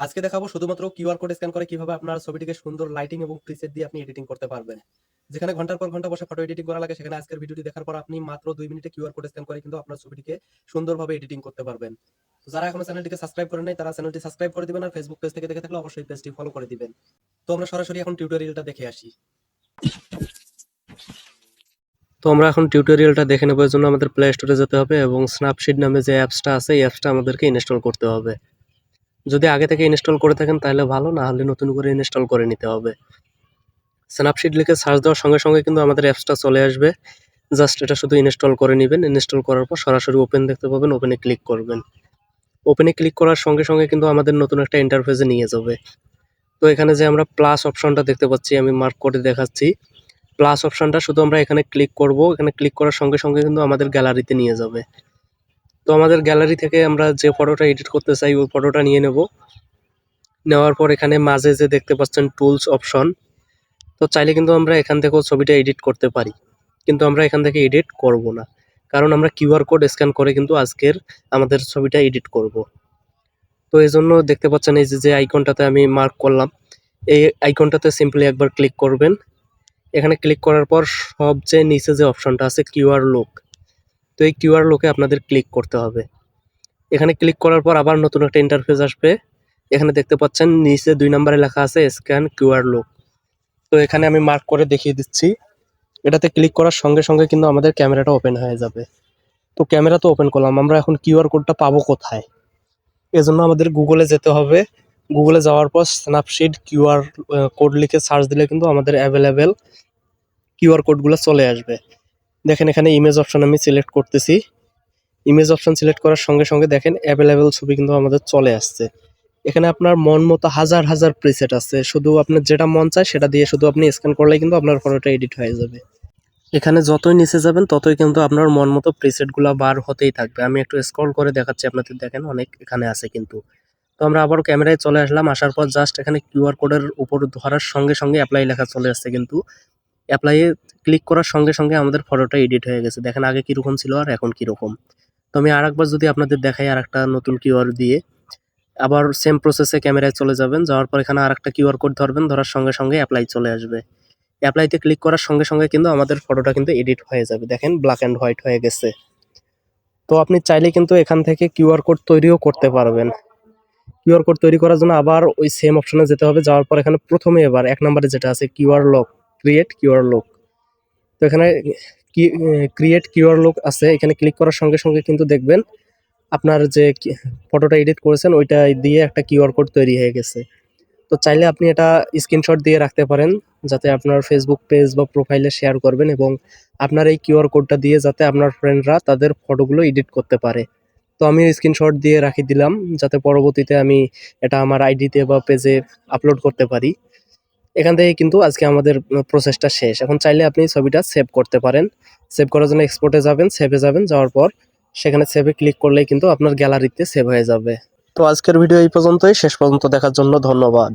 আজকে দেখাবো শুধুমাত্র কিউআর কোড স্ক্যান করে কিভাবে আপনার ছবিটিকে সুন্দর লাইটিং এবং প্রিসেট দিয়ে আপনি এডিটিং করতে পারবেন। যেখানে ঘন্টার পর ঘন্টা বসে ফটো এডিটিং করা লাগে, সেখানে আজকের ভিডিওটি দেখার পর আপনি মাত্র 2 মিনিটে কিউআর কোড স্ক্যান করে কিন্তু আপনার ছবিটিকে সুন্দরভাবে এডিটিং করতে পারবেন। তো যারা এখনো চ্যানেলটিকে সাবস্ক্রাইব করেন নাই তারা চ্যানেলটি সাবস্ক্রাইব করে দিবেন, আর ফেসবুক পেজ থেকে দেখে থাকলে অবশ্যই পেজটি ফলো করে দিবেন। তো আমরা সরাসরি এখন টিউটোরিয়ালটা দেখে আসি। তো আমরা এখন টিউটোরিয়ালটা দেখে নেব। এর জন্য আমাদের প্লে স্টোরে যেতে হবে এবং স্ন্যাপশিট নামে যে অ্যাপসটা আছে এই অ্যাপসটা আমাদেরকে ইনস্টল করতে হবে। যদি আগে থেকে ইনস্টল করে থাকেন তাহলে ভালো, না হলে নতুন করে ইনস্টল করে নিতে হবে। স্ন্যাপশিট লিখে সার্চ দেওয়ার সঙ্গে সঙ্গে কিন্তু আমাদের অ্যাপসটা চলে আসবে। জাস্ট এটা শুধু ইনস্টল করে নেবেন। ইনস্টল করার পর সরাসরি ওপেন দেখতে পাবেন, ওপেনে ক্লিক করবেন। ওপেনে ক্লিক করার সঙ্গে সঙ্গে কিন্তু আমাদের নতুন একটা ইন্টারফেসে নিয়ে যাবে। তো এখানে যে আমরা প্লাস অপশনটা দেখতে পাচ্ছি, আমি মার্ক করে দেখাচ্ছি। প্লাস অপশনটা শুধু আমরা এখানে ক্লিক করব। এখানে ক্লিক করার সঙ্গে সঙ্গে কিন্তু আমাদের গ্যালারিতে নিয়ে যাবে। তো আমাদের গ্যালারি থেকে আমরা যে ফটোটা এডিট করতে চাই ওই ফটোটা নিয়ে নেব। নেওয়ার পর এখানে মাঝে যে দেখতে পাচ্ছেন টুলস অপশন, তো চাইলে কিন্তু আমরা এখান থেকেও ছবিটা এডিট করতে পারি, কিন্তু আমরা এখান থেকে এডিট করব না, কারণ আমরা কিউআর কোড স্ক্যান করে কিন্তু আজকের আমাদের ছবিটা এডিট করব। তো এই জন্য দেখতে পাচ্ছেন এই যে আইকনটাতে আমি মার্ক করলাম, এই আইকনটাতে সিম্পলি একবার ক্লিক করবেন। এখানে ক্লিক করার পর সবচেয়ে নিচে যে অপশনটা আছে কিউআর লুক, তো এই কিউআর লুকে আপনাদের ক্লিক করতে হবে। এখানে ক্লিক করার পর আবার নতুন একটা ইন্টারফেস আসবে। এখানে দেখতে পাচ্ছেন নিচে 2 নম্বরে লেখা আছে স্ক্যান কিউআর লুক। তো এখানে আমি মার্ক করে দেখিয়ে দিচ্ছি। এটাতে ক্লিক করার সঙ্গে সঙ্গে কিন্তু আমাদের ক্যামেরাটা ওপেন হয়ে যাবে। তো ক্যামেরা তো ওপেন করলাম, আমরা এখন কিউআর কোডটা পাবো কোথায়? এজন্য আমাদের গুগলে যেতে হবে। গুগলে যাওয়ার পর স্ন্যাপশিট কিউআর কোড লিখে সার্চ দিলে কিন্তু আমাদের অ্যাভেলেবেল কিউআর কোডগুলো চলে আসবে। দেখেন এখানে ইমেজ অপশন আমি সিলেক্ট করতেছি। ইমেজ অপশন সিলেক্ট করার সঙ্গে সঙ্গে দেখেন অ্যাভেলেবেল ছবি কিন্তু আমাদের চলে আসছে। এখানে আপনার মন মতো হাজার হাজার প্রিসেট আছে, শুধু আপনার যেটা মন চায় সেটা দিয়ে শুধু আপনি স্ক্যান করলেই কিন্তু আপনার ফটোটা এডিট হয়ে যাবে। এখানে যতই নিচে যাবেন ততই কিন্তু আপনার মন মতো প্রিসেটগুলো বার হতেই থাকবে। আমি একটু স্ক্রল করে দেখাচ্ছি আপনাদের, দেখেন অনেক এখানে আছে কিন্তু। তো আমরা আবারও ক্যামেরায় চলে আসলাম, আসার পর জাস্ট এখানে কিউআর কোডের উপর ধরার সঙ্গে সঙ্গে অ্যাপ্লাই লেখা চলে আসছে, কিন্তু অ্যাপ্লাইয়ে ক্লিক করার সঙ্গে সঙ্গে আমাদের ফটোটা এডিট হয়ে গেছে। দেখেন আগে কীরকম ছিল আর এখন কীরকম। তো আমি আরেকবার যদি আপনাদের দেখাই আরেকটা নতুন কিউআর দিয়ে, আবার সেম প্রসেসে ক্যামেরায় চলে যাবেন। যাওয়ার পর এখানে আরেকটা কিউআর কোড ধরবেন, ধরার সঙ্গে সঙ্গে অ্যাপ্লাই চলে আসবে। অ্যাপ্লাইতে ক্লিক করার সঙ্গে সঙ্গে কিন্তু আমাদের ফটোটা কিন্তু এডিট হয়ে যাবে। দেখেন ব্ল্যাক অ্যান্ড হোয়াইট হয়ে গেছে। তো আপনি চাইলে কিন্তু এখান থেকে কিউআর কোড তৈরিও করতে পারবেন। কিউআর কোড তৈরি করার জন্য আবার ওই সেম অপশনে যেতে হবে। যাওয়ার পর এখানে প্রথমে এবার 1 নম্বরে যেটা আছে QR lock, create QR lock. তো এখানে ক্রিয়েট কিউআর লক আছে, এখানে ক্লিক করার সঙ্গে সঙ্গে কিন্তু দেখবেন আপনার যে ফটোটা এডিট করেছেন ওইটা দিয়ে একটা কিউআর কোড তৈরি হয়ে গেছে। তো চাইলে আপনি এটা স্ক্রিনশট দিয়ে রাখতে পারেন, যাতে আপনার ফেসবুক পেজ বা প্রোফাইলে শেয়ার করবেন, এবং আপনার এই কিউআর কোডটা দিয়ে যাতে আপনার ফ্রেন্ডরা তাদের ফটোগুলো এডিট করতে পারে। তো আমি স্ক্রিনশট দিয়ে রাখি দিলাম, যাতে পরবর্তীতে আমি এটা আমার আইডিতে বা পেজে আপলোড করতে পারি। এখান থেকে কিন্তু আজকে আমাদের প্রসেসটা শেষ। এখন চাইলে আপনি ছবিটা সেভ করতে পারেন। সেভ করার জন্য এক্সপোর্টে যাবেন, সেভে যাবেন, যাওয়ার পর সেখানে সেভে ক্লিক করলেই কিন্তু আপনার গ্যালারিতে সেভ হয়ে যাবে। তো আজকের ভিডিও এই পর্যন্তই। শেষ পর্যন্ত দেখার জন্য ধন্যবাদ।